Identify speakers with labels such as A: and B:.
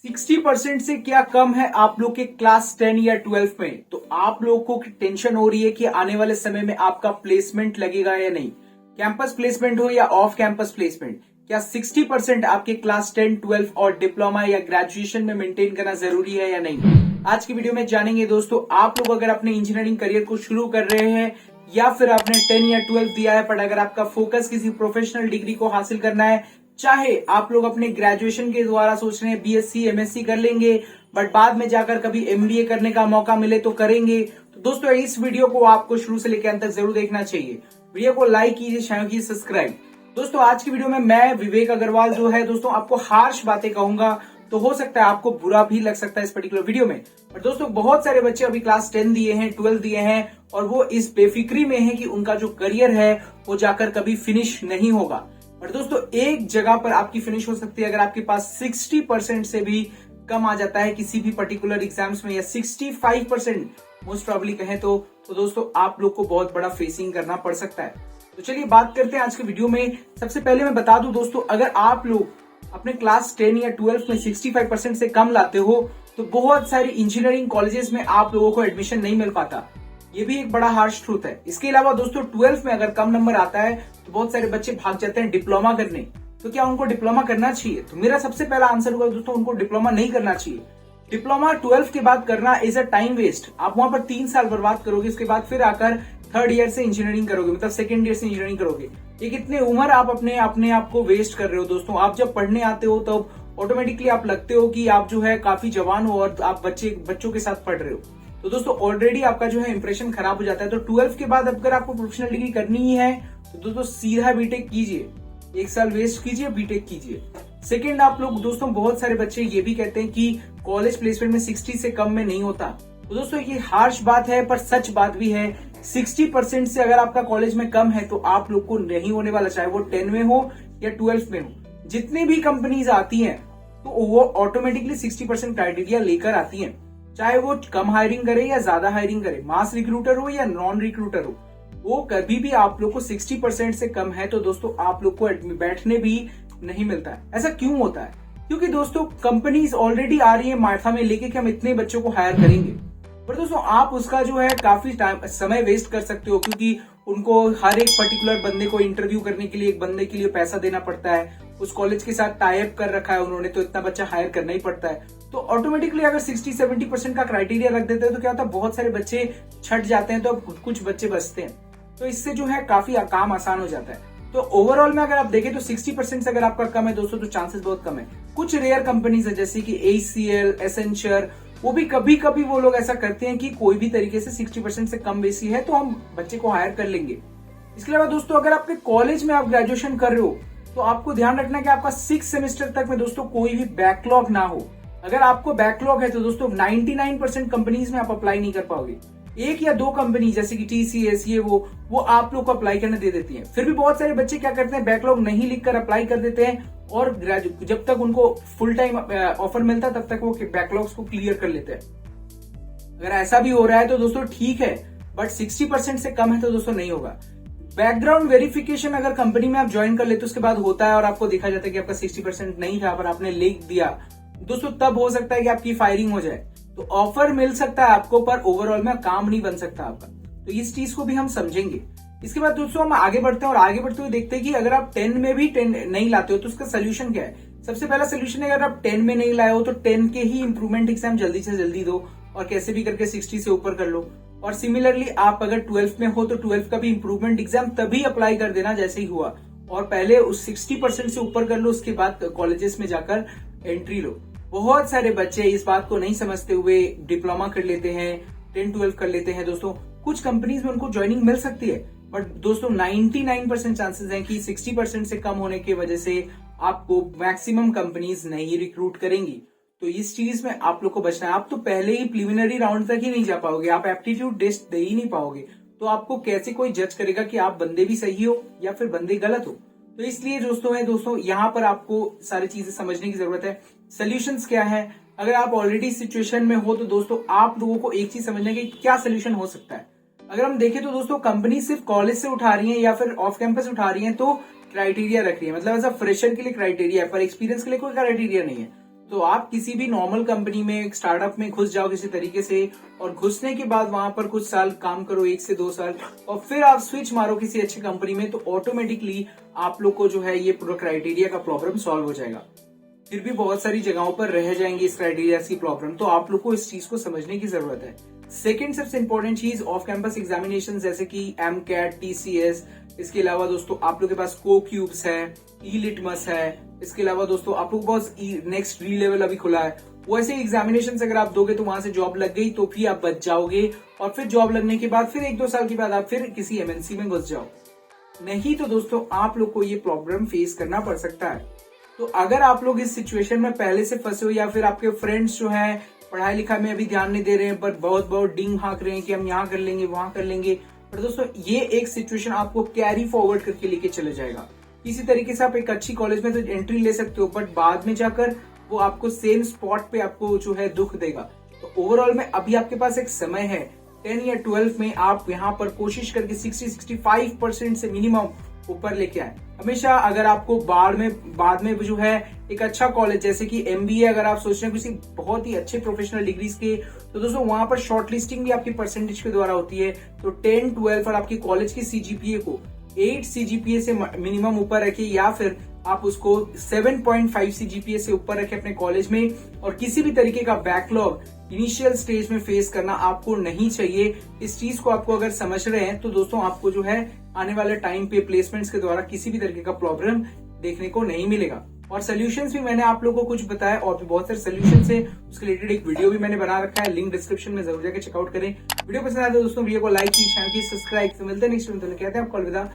A: 60% से क्या कम है आप लोग के क्लास 10 या 12 में। तो आप लोगों को टेंशन हो रही है कि आने वाले समय में आपका प्लेसमेंट लगेगा या नहीं, कैंपस प्लेसमेंट हो या ऑफ कैंपस प्लेसमेंट। क्या 60% आपके क्लास 10, 12 और डिप्लोमा या ग्रेजुएशन में मेंटेन करना जरूरी है या नहीं। आज की वीडियो में जानेंगे दोस्तों। आप लोग अगर अपने इंजीनियरिंग करियर को शुरू कर रहे हैं या फिर आपने 10 या 12 दिया है, पर अगर आपका फोकस किसी प्रोफेशनल डिग्री को हासिल करना है, चाहे आप लोग अपने ग्रेजुएशन के द्वारा सोच रहे हैं बीएससी एमएससी कर लेंगे, बट बाद में जाकर कभी एमबीए करने का मौका मिले तो करेंगे, तो दोस्तों इस वीडियो को आपको शुरू से लेकर अंत तक जरूर देखना चाहिए। वीडियो को लाइक कीजिए, चैनल कीजिए सब्सक्राइब। दोस्तों आज की वीडियो में मैं विवेक अग्रवाल जो है दोस्तों आपको हार्श बातें कहूंगा, तो हो सकता है आपको बुरा भी लग सकता है इस पर्टिकुलर वीडियो में। पर दोस्तों बहुत सारे बच्चे अभी क्लास 10 दिए हैं, 12 दिए हैं और वो इस बेफिक्री में है कि उनका जो करियर है वो जाकर कभी फिनिश नहीं होगा। पर दोस्तों एक जगह पर आपकी फिनिश हो सकती है अगर आपके पास 60% से भी कम आ जाता है किसी भी पर्टिकुलर एग्जाम्स में, या 65% मोस्ट प्रॉब्ली कहें तो दोस्तों आप लोग को बहुत बड़ा फेसिंग करना पड़ सकता है। तो चलिए बात करते हैं आज के वीडियो में। सबसे पहले मैं बता दूं दोस्तों, अगर आप लोग अपने क्लास 10 या 12 में 65% से कम लाते हो तो बहुत सारी इंजीनियरिंग कॉलेजेस में आप लोगों को एडमिशन नहीं मिल पाता। ये भी एक बड़ा हार्श ट्रूथ है। इसके अलावा दोस्तों 12 में अगर कम नंबर आता है तो बहुत सारे बच्चे भाग जाते हैं डिप्लोमा करने। तो क्या उनको डिप्लोमा करना चाहिए? तो मेरा सबसे पहला आंसर होगा दोस्तों, उनको डिप्लोमा नहीं करना चाहिए। डिप्लोमा 12 के बाद करना इज अ टाइम वेस्ट। आप वहां पर 3 साल बर्बाद करोगे, उसके बाद फिर आकर थर्ड ईयर से इंजीनियरिंग करोगे, मतलब सेकेंड ईयर से इंजीनियरिंग करोगे। ये कितने उम्र आप अपने आप को वेस्ट कर रहे हो दोस्तों। आप जब पढ़ने आते हो तब ऑटोमेटिकली आप लगते हो कि आप जो है काफी जवान हो और आप बच्चों के साथ पढ़ रहे हो। तो दोस्तों ऑलरेडी आपका जो है इंप्रेशन खराब हो जाता है। तो 12 के बाद अगर आपको प्रोफेशनल डिग्री करनी ही है तो दोस्तों सीधा बीटेक कीजिए, 1 साल वेस्ट कीजिए, बीटेक कीजिए। सेकेंड, आप लोग दोस्तों बहुत सारे बच्चे ये भी कहते हैं कि कॉलेज प्लेसमेंट में 60 से कम में नहीं होता। तो दोस्तों ये हार्श बात है पर सच बात भी है। 60% से अगर आपका कॉलेज में कम है तो आप लोग को नहीं होने वाला, चाहे वो 10 में हो या 12 में हो। जितनी भी कंपनीज आती हैं तो वो ऑटोमेटिकली 60% क्राइटेरिया लेकर आती हैं, चाहे वो कम हायरिंग करे या ज्यादा हायरिंग करे, मास रिक्रूटर हो या नॉन रिक्रूटर हो, वो कभी भी आप लोग को 60% से कम है तो दोस्तों आप लोग को बैठने भी नहीं मिलता है। ऐसा क्यों होता है? क्योंकि दोस्तों कंपनीज ऑलरेडी आ रही है माथा में लेके कि हम इतने बच्चों को हायर करेंगे। पर दोस्तों आप उसका जो है काफी समय वेस्ट कर सकते हो, क्योंकि उनको हर एक पर्टिकुलर बंदे को इंटरव्यू करने के लिए एक बंदे के लिए पैसा देना पड़ता है। उस कॉलेज के साथ टाई अप कर रखा है उन्होंने, तो इतना बच्चा हायर करना ही पड़ता है। तो ऑटोमेटिकली अगर 60-70% का क्राइटेरिया रख देते हैं तो क्या होता है, बहुत सारे बच्चे छट जाते हैं तो कुछ बच्चे बचते हैं। तो इससे जो है काफी काम आसान हो जाता है। तो ओवरऑल में अगर आप देखें तो 60% से अगर आपका कम है दोस्तों तो चांसेस बहुत कम है। कुछ रेयर कंपनीज है जैसे कि ACL, एसेंचर, वो भी कभी कभी वो लोग ऐसा करते हैं कि कोई भी तरीके से 60% से कम बेसी है तो हम बच्चे को हायर कर लेंगे। इसके अलावा दोस्तों अगर आपके कॉलेज में आप ग्रेजुएशन कर रहे हो तो आपको ध्यान रखना है कि आपका 6 सेमेस्टर तक में दोस्तों कोई भी बैकलॉग ना हो। अगर आपको बैकलॉग है तो दोस्तों 99% कंपनीज में आप अप्लाई नहीं कर पाओगे। 1 या 2 कंपनी जैसे कि TCS ये वो आप लोग को अप्लाई करने दे देती हैं। फिर भी बहुत सारे बच्चे क्या करते हैं, बैकलॉग नहीं लिखकर अप्लाई कर देते हैं और जब तक उनको फुल टाइम ऑफर मिलता है तब तक वो बैकलॉग्स को क्लियर कर लेते हैं। अगर ऐसा भी हो रहा है तो दोस्तों ठीक है, बट 60% से कम है तो दोस्तों नहीं होगा। बैकग्राउंड वेरिफिकेशन अगर कंपनी में आप ज्वाइन कर लेते हो उसके बाद होता है और आपको देखा जाता है कि आपका 60% नहीं था पर आपने लिख दिया दोस्तों, तब हो सकता है कि आपकी फायरिंग हो जाए। तो ऑफर मिल सकता है आपको पर ओवरऑल में काम नहीं बन सकता आपका। तो इस चीज को भी हम समझेंगे। इसके बाद दोस्तों हम आगे बढ़ते हैं और आगे बढ़ते हुए देखते हैं कि अगर आप 10 में भी 10 नहीं लाते हो तो उसका सोल्यूशन क्या है। सबसे पहला सोल्यूशन है, अगर आप 10 में नहीं लाए हो तो 10 के ही इंप्रूवमेंट एग्जाम जल्दी से जल्दी दो और कैसे भी करके 60 से ऊपर कर लो। और सिमिलरली आप अगर 12 में हो तो 12 का भी इंप्रूवमेंट एग्जाम तभी अप्लाई कर देना जैसे ही हुआ, और पहले उस 60% से ऊपर कर लो, उसके बाद कॉलेजेस में जाकर एंट्री लो। बहुत सारे बच्चे इस बात को नहीं समझते हुए डिप्लोमा कर लेते हैं, 10-12 कर लेते हैं दोस्तों। कुछ कंपनीज में उनको ज्वाइनिंग मिल सकती है, बट दोस्तों 99% चांसेस हैं कि 60% से कम होने की वजह से आपको मैक्सिमम कंपनीज नहीं रिक्रूट करेंगी। तो इस चीज में आप लोग को बचना है। आप तो पहले ही प्रीलिमिनरी राउंड तक ही नहीं जा पाओगे, आप एप्टीट्यूड टेस्ट दे ही नहीं पाओगे, तो आपको कैसे कोई जज करेगा कि आप बंदे भी सही हो या फिर बंदे गलत हो। तो इसलिए दोस्तों यहाँ पर आपको सारी चीजें समझने की जरूरत है। सोल्यूशंस क्या है, अगर आप ऑलरेडी सिचुएशन में हो तो दोस्तों आप लोगों को एक चीज समझने की क्या सोल्यूशन हो सकता है। अगर हम देखें तो दोस्तों कंपनी सिर्फ कॉलेज से उठा रही है या फिर ऑफ कैंपस उठा रही है तो क्राइटेरिया रख रही है, मतलब ऐसा फ्रेशर के लिए क्राइटेरिया है पर एक्सपीरियंस के लिए कोई क्राइटेरिया नहीं है। तो आप किसी भी नॉर्मल कंपनी में, एक स्टार्टअप में घुस जाओ किसी तरीके से, और घुसने के बाद वहां पर कुछ साल काम करो, 1 से 2 साल, और फिर आप स्विच मारो किसी अच्छी कंपनी में, तो ऑटोमेटिकली आप लोग को जो है ये पूरा क्राइटेरिया का प्रॉब्लम सॉल्व हो जाएगा। फिर भी बहुत सारी जगहों पर रह जाएंगे इस क्राइटेरिया की प्रॉब्लम, तो आप लोग को इस चीज को समझने की जरूरत है। सेकेंड सबसे इंपॉर्टेंट चीज, ऑफ कैंपस एग्जामिनेशन जैसे कि MCAT, TCS, इसके अलावा दोस्तों आप लोग के पास को क्यूब्स है, ई-लिटमस है, इसके अलावा दोस्तों आप लोग के पास नेक्स्ट री लेवल अभी खुला है। वैसे एग्जामिनेशन अगर आप दोगे तो वहां से जॉब लग गई तो भी आप बच जाओगे, और फिर जॉब लगने के बाद फिर 1-2 साल के बाद आप फिर किसी MNC में घुस जाओ। नहीं तो दोस्तों आप लोग को ये प्रॉब्लम फेस करना पड़ सकता है। तो अगर आप लोग इस सिचुएशन में पहले से फंसे हो, या फिर आपके फ्रेंड्स जो हैं पढ़ाई लिखाई में अभी ध्यान नहीं दे रहे हैं, पर बहुत बहुत डिंग हाँक रहे हैं कि हम यहाँ कर लेंगे वहां कर लेंगे, पर दोस्तों ये एक सिचुएशन आपको कैरी फॉरवर्ड करके लेके चले जाएगा। इसी तरीके से आप एक अच्छी कॉलेज में तो एंट्री ले सकते हो, बट बाद में जाकर वो आपको सेम स्पॉट पे आपको जो है दुख देगा। तो ओवरऑल में अभी आपके पास एक समय है, 10 या 12 में आप यहाँ पर कोशिश करके 60-65% से मिनिमम ऊपर लेके आए। हमेशा अगर आपको बाद में जो है एक अच्छा कॉलेज जैसे कि MBA अगर आप सोच रहे हैं किसी बहुत ही अच्छे प्रोफेशनल डिग्रीज के, तो दोस्तों वहां पर शॉर्ट लिस्टिंग भी आपकी परसेंटेज के द्वारा होती है। तो 10, 12 और आपकी कॉलेज की CGPA को 8 CGPA से मिनिमम ऊपर रखिए, या फिर आप उसको 7.5 CGPA से ऊपर रखें अपने कॉलेज में। और किसी भी तरीके का बैकलॉग इनिशियल स्टेज में फेस करना आपको नहीं चाहिए। इस चीज को आपको अगर समझ रहे हैं तो दोस्तों आपको जो है आने वाले टाइम पे प्लेसमेंट्स के द्वारा किसी भी तरीके का प्रॉब्लम देखने को नहीं मिलेगा। और सोल्यूशंस भी मैंने आप लोगों को कुछ बताया, और भी बहुत सारे सोल्यूशंस है, उसके रिलेटेड एक वीडियो भी मैंने बना रखा है, लिंक डिस्क्रिप्शन में जरूर जाकर चेकआउट करें। वीडियो पसंद आए तो दोस्तों वीडियो को लाइक कीजिए, चैनल की सब्सक्राइब। तो मिलते हैं नेक्स्ट वीडियो में, तो कहते हैं आपको अलविदा।